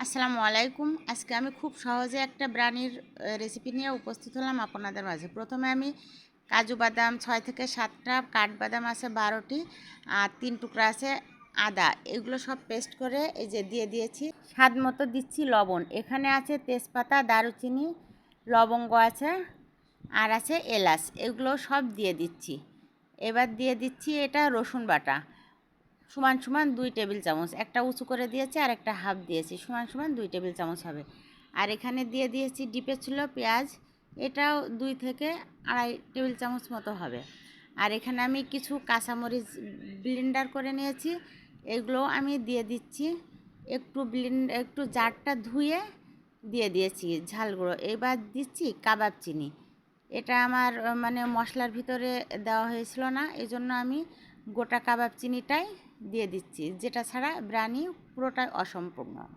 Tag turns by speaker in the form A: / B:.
A: আসসালামু আলাইকুম। আজকে আমি খুব সহজে একটা ব্রানির রেসিপি নিয়ে উপস্থিত হলাম আপনাদের মাঝে। প্রথমে আমি কাজু বাদাম 6 থেকে 7টা, কাঠবাদাম আছে 12টি, আর 3 টুকরা আছে আদা। এগুলো সব পেস্ট করে এই যে দিয়ে দিয়েছি। স্বাদ মতো দিচ্ছি লবণ। এখানে আছে তেজপাতা, দারুচিনি, লবঙ্গ আছে, আর আছে এলাচ। এগুলো সব দিয়ে দিচ্ছি। এবার দিয়ে দিচ্ছি এটা রসুন বাটা সমান সমান 2 টেবিল চামচ। একটা উঁচু করে দিয়েছি আর একটা হাফ দিয়েছি, সমান সমান 2 টেবিল চামচ হবে। আর এখানে দিয়ে দিয়েছি ডিপে ছিল পেঁয়াজ, এটাও 2 থেকে আড়াই টেবিল চামচ মতো হবে। আর এখানে আমি কিছু কাঁচামরিচ ব্লেন্ডার করে নিয়েছি, এগুলো আমি দিয়ে দিচ্ছি। একটু জারটা ধুয়ে দিয়ে দিয়েছি ঝাল গুঁড়ো। এবার দিচ্ছি কাবাব চিনি। এটা আমার মানে মশলার ভিতরে দেওয়া হয়েছিল না, এই জন্য আমি গোটা কাবাব চিনিটাই দিয়ে দিচ্ছি, যেটা ছাড়া ব্রানি পুরোটাই অসম্পূর্ণ।